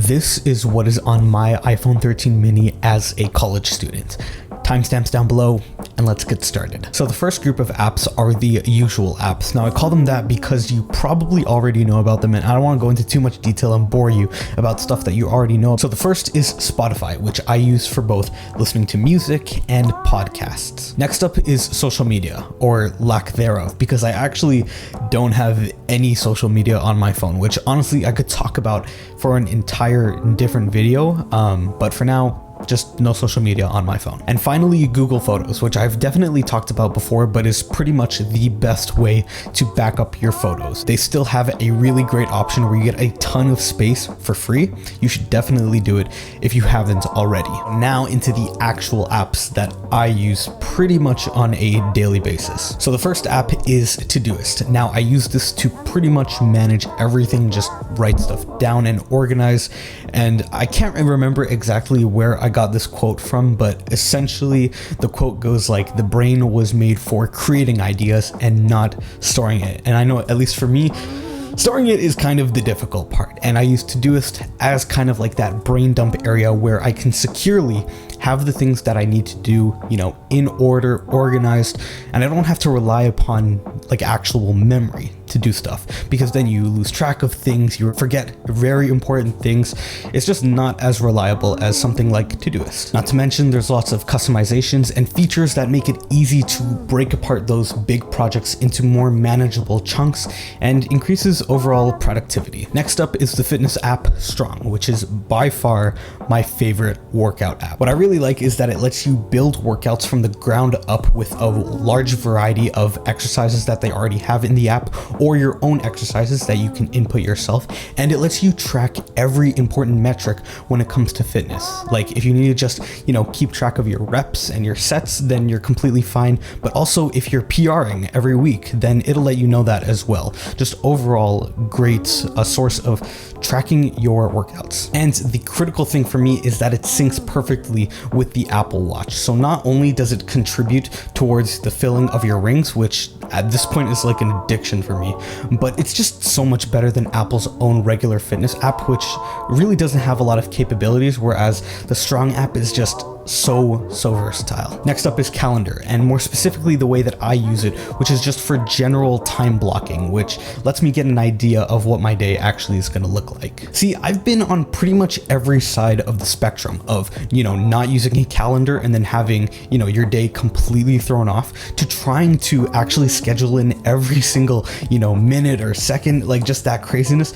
this is what is on my iPhone 13 mini as a college student. Timestamps down below, and let's get started. So the first group of apps are the usual apps. Now I call them that because you probably already know about them, and I don't want to go into too much detail and bore you about stuff that you already know. So the first is Spotify, which I use for both listening to music and podcasts. Next up is social media, or lack thereof, because I actually don't have any social media on my phone, which honestly I could talk about for an entire different video, but for now, just no social media on my phone. And finally, Google Photos, which I've definitely talked about before, but is pretty much the best way to back up your photos. They still have a really great option where you get a ton of space for free. You should definitely do it if you haven't already. Now into the actual apps that I use pretty much on a daily basis. So the first app is Todoist. Now I use this to pretty much manage everything, just write stuff down and organize. And I can't remember exactly where I got this quote from, but essentially the quote goes like, the brain was made for creating ideas and not storing it. And I know, at least for me, storing it is kind of the difficult part, and I use Todoist as kind of like that brain dump area where I can securely have the things that I need to do, in order, organized, and I don't have to rely upon like actual memory to do stuff, because then you lose track of things, you forget very important things. It's just not as reliable as something like Todoist. Not to mention there's lots of customizations and features that make it easy to break apart those big projects into more manageable chunks and increases overall productivity. Next up is the fitness app Strong, which is by far my favorite workout app. What I really like is that it lets you build workouts from the ground up with a large variety of exercises that they already have in the app, or your own exercises that you can input yourself, and it lets you track every important metric when it comes to fitness. Like if you need to just, keep track of your reps and your sets, then you're completely fine. But also if you're PRing every week, then it'll let you know that as well. Just overall great source of tracking your workouts. And the critical thing for me is that it syncs perfectly with the Apple Watch. So not only does it contribute towards the filling of your rings, which at this point is like an addiction for me, but it's just so much better than Apple's own regular fitness app, which really doesn't have a lot of capabilities, whereas the Strong app is just so versatile. Next up is Calendar, and more specifically the way that I use it, which is just for general time blocking, which lets me get an idea of what my day actually is going to look like. See, I've been on pretty much every side of the spectrum of, not using a calendar and then having, your day completely thrown off, to trying to actually schedule in every single, minute or second, like just that craziness.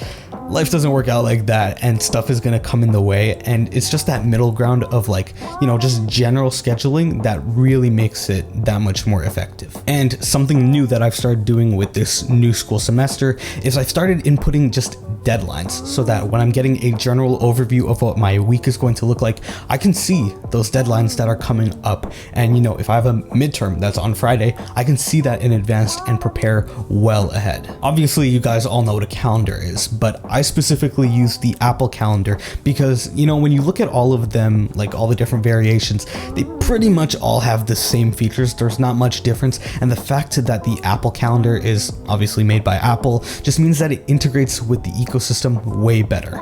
Life doesn't work out like that, and stuff is going to come in the way, and it's just that middle ground of like, just general scheduling that really makes it that much more effective. And something new that I've started doing with this new school semester is I've started inputting just deadlines, so that when I'm getting a general overview of what my week is going to look like, I can see those deadlines that are coming up. And if I have a midterm that's on Friday, I can see that in advance and prepare well ahead. Obviously, you guys all know what a calendar is, but I specifically use the Apple Calendar because, when you look at all of them, like all the different variations, they pretty much all have the same features. There's not much difference, and the fact that the Apple Calendar is obviously made by Apple just means that it integrates with the ecosystem way better,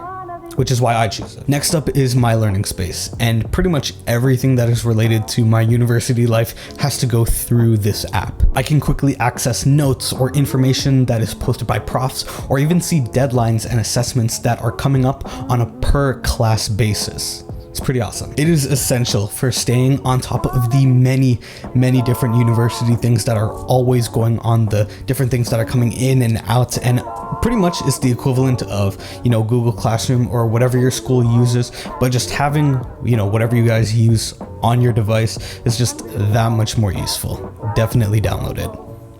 which is why I choose it. Next up is MyLearningSpace, and pretty much everything that is related to my university life has to go through this app. I can quickly access notes or information that is posted by profs, or even see deadlines and assessments that are coming up on a per class basis. It's pretty awesome. It is essential for staying on top of the many different university things that are always going on, the different things that are coming in and out, and pretty much is the equivalent of, Google Classroom or whatever your school uses, but just having, whatever you guys use on your device is just that much more useful. Definitely download it,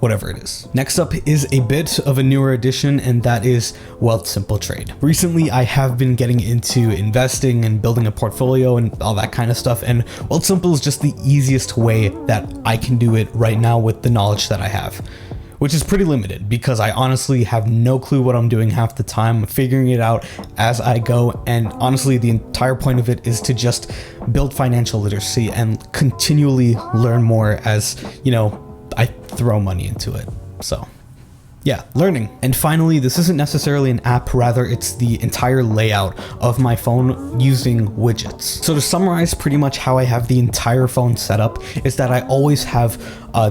whatever it is. Next up is a bit of a newer addition, and that is Wealthsimple Trade. Recently, I have been getting into investing and building a portfolio and all that kind of stuff, and Wealthsimple is just the easiest way that I can do it right now with the knowledge that I have, which is pretty limited because I honestly have no clue what I'm doing half the time. I'm figuring it out as I go, and honestly, the entire point of it is to just build financial literacy and continually learn more as, I throw money into it. So Yeah, learning. And finally, this isn't necessarily an app, rather it's the entire layout of my phone using widgets. So to summarize pretty much how I have the entire phone set up is that I always have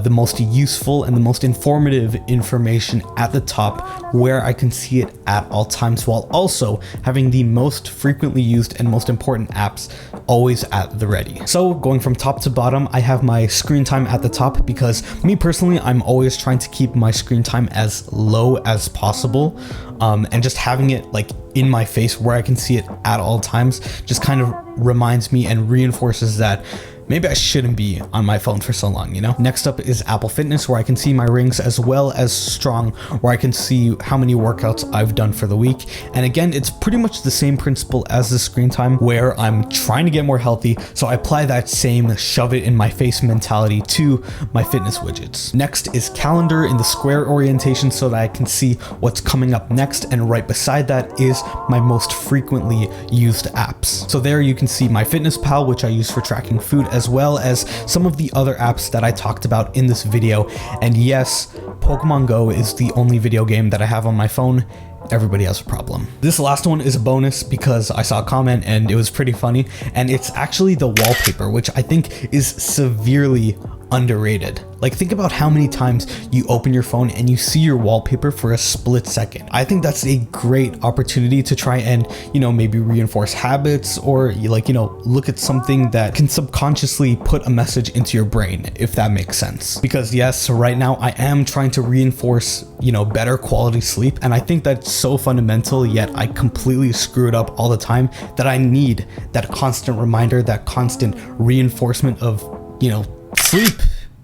the most useful and the most informative information at the top where I can see it at all times, while also having the most frequently used and most important apps always at the ready. So going from top to bottom, I have my screen time at the top because me personally, I'm always trying to keep my screen time as low as possible, and just having it like in my face where I can see it at all times just kind of reminds me and reinforces that maybe I shouldn't be on my phone for so long, you know? Next up is Apple Fitness, where I can see my rings, as well as Strong, where I can see how many workouts I've done for the week. And again, it's pretty much the same principle as the screen time, where I'm trying to get more healthy, so I apply that same shove it in my face mentality to my fitness widgets. Next is Calendar in the square orientation, so that I can see what's coming up next, and right beside that is my most frequently used apps. So there you can see MyFitnessPal, which I use for tracking food, as well as some of the other apps that I talked about in this video. And yes, Pokemon Go is the only video game that I have on my phone. Everybody has a problem. This last one is a bonus because I saw a comment and it was pretty funny, and it's actually the wallpaper, which I think is severely underrated. Like, think about how many times you open your phone and you see your wallpaper for a split second. I think that's a great opportunity to try and, you know, maybe reinforce habits, or like, you know, look at something that can subconsciously put a message into your brain, if that makes sense. Because yes, right now I am trying to reinforce, you know, better quality sleep, and I think that's so fundamental, yet I completely screw it up all the time, that I need that constant reminder, that constant reinforcement of, you know, sleep,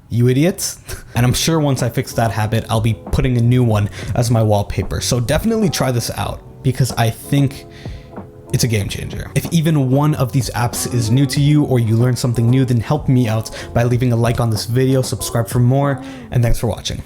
you idiots. And I'm sure once I fix that habit, I'll be putting a new one as my wallpaper. So definitely try this out, because I think it's a game changer. If even one of these apps is new to you, or you learned something new, then help me out by leaving a like on this video, subscribe for more, and thanks for watching.